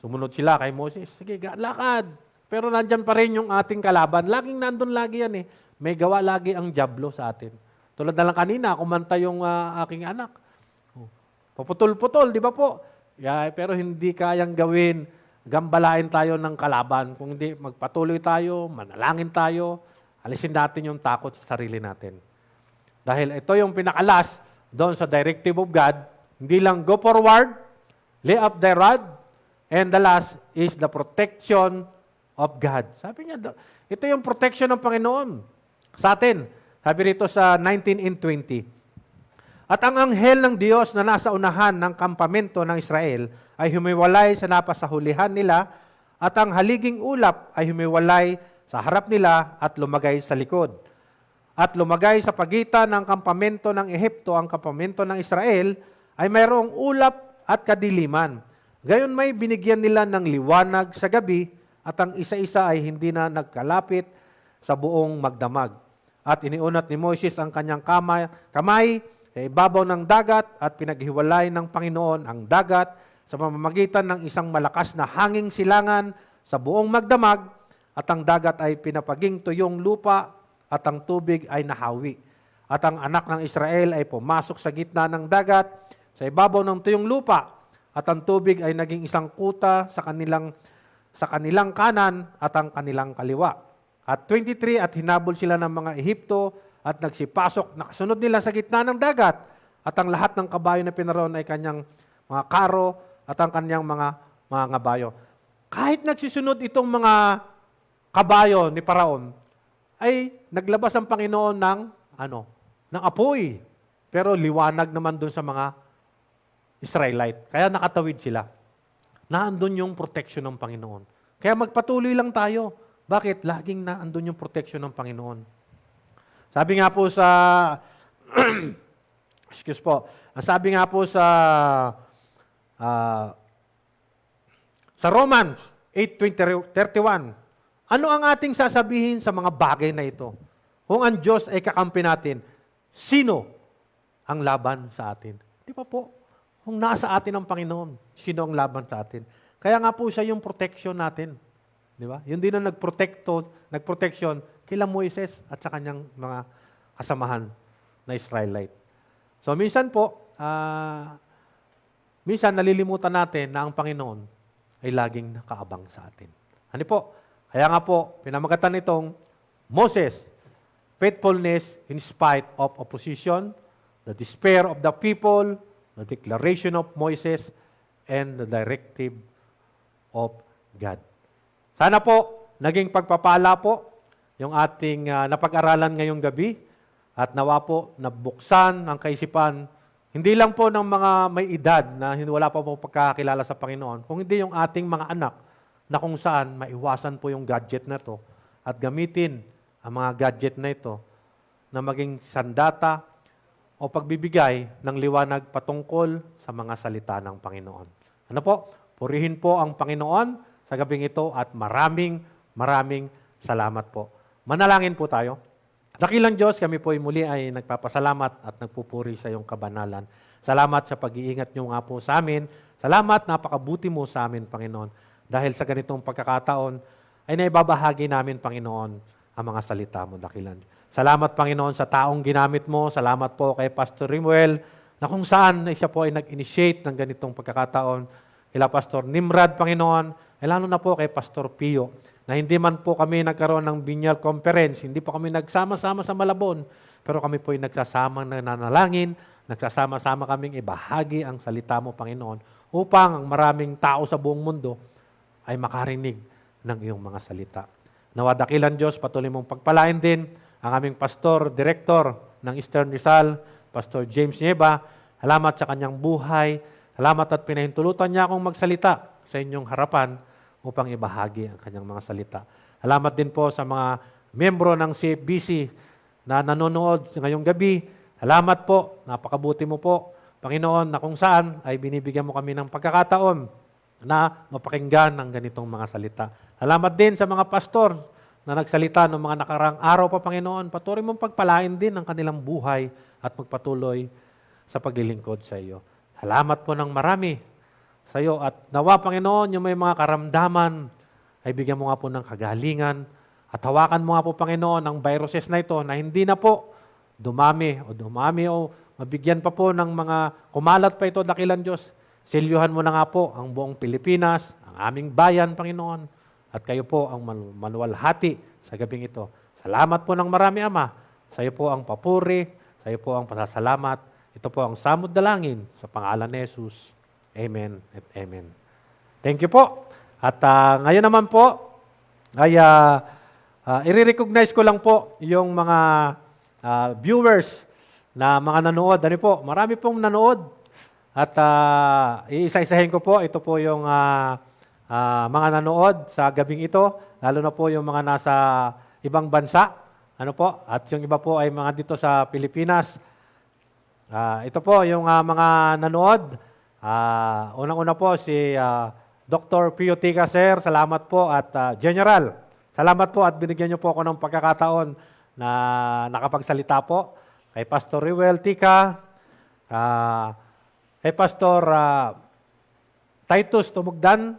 Sumunod sila kay Moses. Sige, lakad. Pero nandyan pa rin yung ating kalaban. Laging nandun lagi yan eh. May gawa lagi ang diablo sa atin. Tulad na lang kanina, kumanta yung aking anak. Paputol-putol, di ba po? Pero hindi kayang gawin. Gambalain tayo ng kalaban. Kung hindi, magpatuloy tayo, manalangin tayo, alisin natin yung takot sa sarili natin. Dahil ito yung pinakalas doon sa directive of God, hindi lang go forward, lay up thy rod, and the last is the protection of God. Sabi niya, ito yung protection ng Panginoon sa atin. Sabi rito sa 19 and 20. At ang anghel ng Diyos na nasa unahan ng kampamento ng Israel ay humiwalay sa napasahulihan nila at ang haliging ulap ay humiwalay sa harap nila at lumagay sa likod. At lumagay sa pagitan ng kampamento ng Ehipto ang kampamento ng Israel ay mayroong ulap at kadiliman. Gayon may binigyan nila ng liwanag sa gabi at ang isa-isa ay hindi na nagkalapit sa buong magdamag. At iniunat ni Moses ang kanyang kamay sa ibabaw ng dagat at pinaghiwalay ng Panginoon ang dagat sa pamamagitan ng isang malakas na hanging silangan sa buong magdamag at ang dagat ay pinapaging tuyong lupa at ang tubig ay nahawi. At ang anak ng Israel ay pumasok sa gitna ng dagat sa ibabaw ng tuyong lupa at ang tubig ay naging isang kuta sa kanilang kanan at ang kanilang kaliwa. At 23, at hinabol sila ng mga Ehipto at nagsipasok, nakasunod nila sa gitna ng dagat at ang lahat ng kabayo na pinaroon ay kanyang mga karo at ang kanyang mga ngabayo. Kahit nagsisunod itong mga kabayo ni Paraon, ay naglabas ang Panginoon ng apoy. Pero liwanag naman doon sa mga Israelite. Kaya nakatawid sila. Naandun yung protection ng Panginoon. Kaya magpatuloy lang tayo. Bakit? Laging naandun yung protection ng Panginoon. Sabi nga po sa excuse po. Sabi nga po sa Romans 8:31, ano ang ating sasabihin sa mga bagay na ito? Kung ang Diyos ay kakampi natin, sino ang laban sa atin? Di ba po? Kung nasa atin ang Panginoon, sino ang laban sa atin? Kaya nga po siya yung protection natin. Di ba? Yun din ang nagprotection kila Moises at sa kanyang mga kasamahan na Israelite. So minsan po, minsan nalilimutan natin na ang Panginoon ay laging nakaabang sa atin. Ano po? Kaya nga po, pinamagatan nitong Moses, faithfulness in spite of opposition, the despair of the people, the declaration of Moses, and the directive of God. Sana po, naging pagpapala po yung ating napag-aralan ngayong gabi at nawa po nabuksan ang kaisipan, hindi lang po ng mga may edad na wala pa po pagkakilala sa Panginoon, kung hindi yung ating mga anak na kung saan maiwasan po yung gadget na to at gamitin ang mga gadget na ito na maging sandata o pagbibigay ng liwanag patungkol sa mga salita ng Panginoon. Ano po? Purihin po ang Panginoon sa gabing ito at maraming salamat po. Manalangin po tayo. Dakilang Diyos, kami po muli ay nagpapasalamat at nagpupuri sa iyong kabanalan. Salamat sa pag-iingat niyo nga po sa amin. Salamat, napakabuti mo sa amin, Panginoon. Dahil sa ganitong pagkakataon, ay naibabahagi namin, Panginoon, ang mga salita mo, dakilan. Salamat, Panginoon, sa taong ginamit mo. Salamat po kay Pastor Rimuel, na kung saan siya po ay nag-initiate ng ganitong pagkakataon. Kila Pastor Nimrod, Panginoon, ay lalo na po kay Pastor Pio, na hindi man po kami nagkaroon ng Binyal Conference, hindi po kami nagsama-sama sa Malabon, pero kami po ay nagsasama na nanalangin, nagsasama-sama kaming ibahagi ang salita mo, Panginoon, upang ang maraming tao sa buong mundo ay makarinig ng iyong mga salita. Nawa dakilan Diyos, patuloy mong pagpalain din ang aming pastor, director ng Eastern Rizal, Pastor James Nieva. Salamat sa kanyang buhay. Salamat at pinahintulutan niya akong magsalita sa inyong harapan upang ibahagi ang kanyang mga salita. Salamat din po sa mga membro ng CFBC na nanonood ngayong gabi. Salamat po, napakabuti mo po, Panginoon, na kung saan ay binibigyan mo kami ng pagkakataon na mapakinggan ang ganitong mga salita. Salamat din sa mga pastor na nagsalita ng mga nakarang araw pa, Panginoon. Patuloy mong pagpalain din ang kanilang buhay at magpatuloy sa paglilingkod sa iyo. Salamat po ng marami sa iyo at nawa, Panginoon, yung may mga karamdaman ay bigyan mo nga po ng kagalingan at hawakan mo nga po, Panginoon, ang viruses na ito na hindi na po dumami o mabigyan pa po ng mga kumalat pa ito, dakilan Diyos. Silyuhan mo na nga po ang buong Pilipinas, ang aming bayan, Panginoon, at kayo po ang maluwalhati sa gabing ito. Salamat po ng marami, Ama. Sa iyo po ang papuri, sa iyo po ang pasasalamat. Ito po ang samod dalangin sa pangalan ni Jesus. Amen at amen. Thank you po. At ngayon naman po, ay i-recognize ko lang po yung mga viewers na mga nanood. Ano po? Marami pong nanood. At iisa-isahin ko po, ito po yung mga nanood sa gabing ito, lalo na po yung mga nasa ibang bansa. Ano po? At yung iba po ay mga dito sa Pilipinas. Ito po yung mga nanood. Unang-una po si Dr. Pio Tica, sir. Salamat po. At General, salamat po at binigyan niyo po ako ng pagkakataon na nakapagsalita po. Kay Pastor Rimuel Tica, kay Pastor Titus Tumugdan,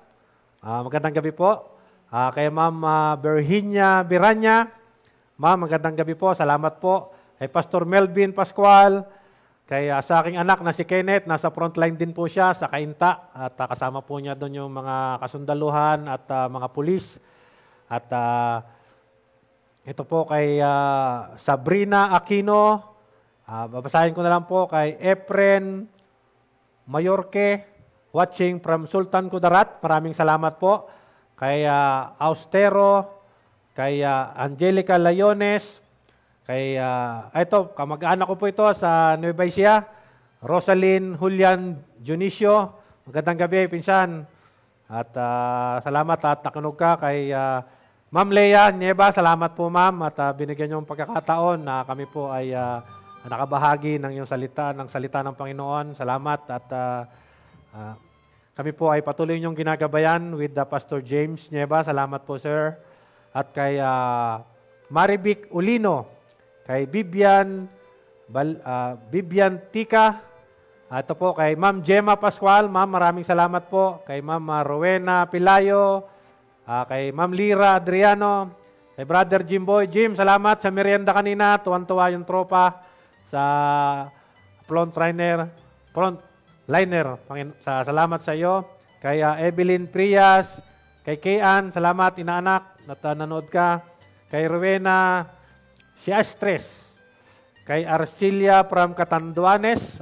magandang gabi po. Kay Ma'am Virginia Biranya, Ma'am, magandang gabi po. Salamat po. Kay Pastor Melvin Pascual, kay sa aking anak na si Kenneth, nasa frontline din po siya sa Kainta at kasama po niya doon yung mga kasundaluhan at mga pulis. At ito po kay Sabrina Aquino, babasahin ko na lang po kay Efren Mayorke, watching from Sultan Kudarat. Maraming salamat po. Kay Austero, kay Angelica Layones, kay ito, kamag-anak ko po ito sa Nueva Ecija, Rosalyn Julian Junicio. Magandang gabi, pinsan. At salamat at nakinig ka kay Ma'am Lea Nieva. Salamat po, Ma'am. At binigyan niyo ng pagkakataon na kami po ay nakabahagi ng iyong salita, ng salita ng Panginoon. Salamat at kami po ay patuloy niyong ginagabayan with Pastor James Nieva. Salamat po, sir. At kay Marivic Ulino, kay Bibian Tika, ito po kay Ma'am Gemma Pascual. Ma'am, maraming salamat po. Kay Ma'am Rowena Pilayo, kay Ma'am Lira Adriano, kay Brother Jimboy. Jim, salamat sa merienda kanina. Tuwan-tuwa yung tropa sa frontliner. Salamat sa iyo. Kay Evelyn Prias, kay Kayan, salamat inaanak at nanood ka. Kay Rowena si Astres, kay Arcilia from Catanduanes,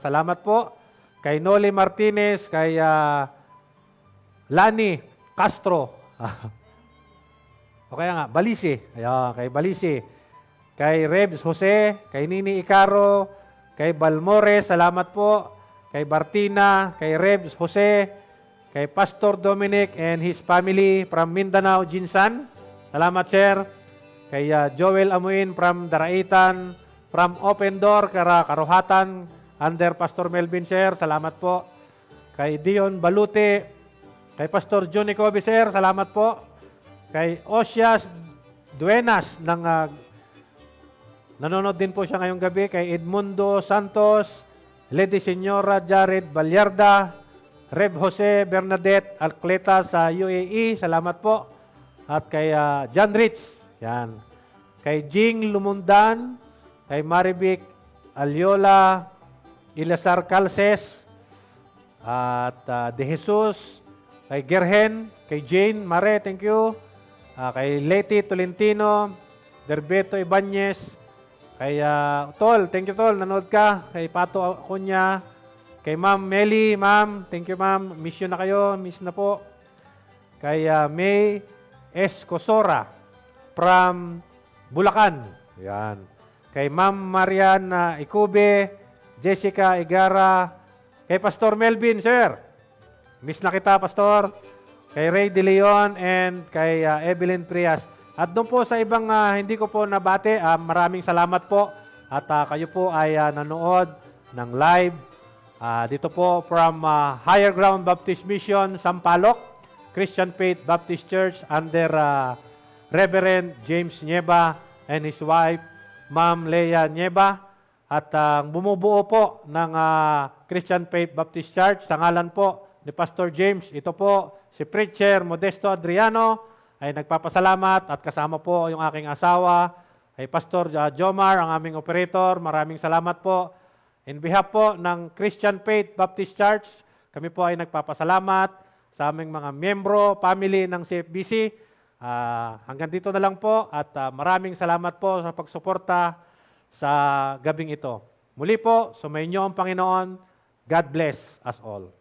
salamat po. Kay Noli Martinez, kay Lani Castro, o kaya nga, Balisi, kay Balisi, kay Rebs Jose, kay Nini Icaro, kay Balmores, salamat po. Kay Bartina, kay Rebs Jose, kay Pastor Dominic and his family from Mindanao, Jinsan. Salamat, sir. kay Joel Amuin from Daraitan, from Open Door, Karuhatan, under Pastor Melvin, sir, salamat po. Kay Dion Balute, kay Pastor Johnny Coby, sir, salamat po. Kay Osias Duenas, nanonood din po siya ngayong gabi, kay Edmundo Santos, Lady Senyora Jared Balyarda, Rev Jose Bernadette Alcleta sa UAE, salamat po. At kay John Rich, yan. Kay Jing Lumundan, kay Marivic Aliola, Ilazar Calces, at De Jesus, kay Gerhen, kay Jane Mare, thank you. Kay Leti Tolentino, Derbeto Ibanez, kay Tol, thank you Tol, nanood ka. Kay Pato Acuña, kay Ma'am Meli, Ma'am, thank you Ma'am, miss yun na kayo, miss na po. Kay May Escosora from Bulacan. Yan. Kay Ma'am Marian Ikube, Jessica Igara, kay Pastor Melvin, sir. Miss na kita, Pastor. Kay Ray De Leon and kay Evelyn Prias. At doon po sa ibang hindi ko po nabate, maraming salamat po. At kayo po ay nanood ng live. Dito po from Higher Ground Baptist Mission, Sampaloc, Christian Faith Baptist Church under Reverend James Nieva and his wife, Ma'am Leia Nieva. At bumubuo po ng Christian Faith Baptist Church sa ngalan po ni Pastor James. Ito po si Preacher Modesto Adriano ay nagpapasalamat at kasama po yung aking asawa, ay Pastor Jomar, ang aming operator. Maraming salamat po. In behalf po ng Christian Faith Baptist Church, kami po ay nagpapasalamat sa aming mga miyembro, family ng CFBC. Hanggang dito na lang po at maraming salamat po sa pagsuporta sa gabing ito. Muli po, sumayin niyo ang Panginoon. God bless us all.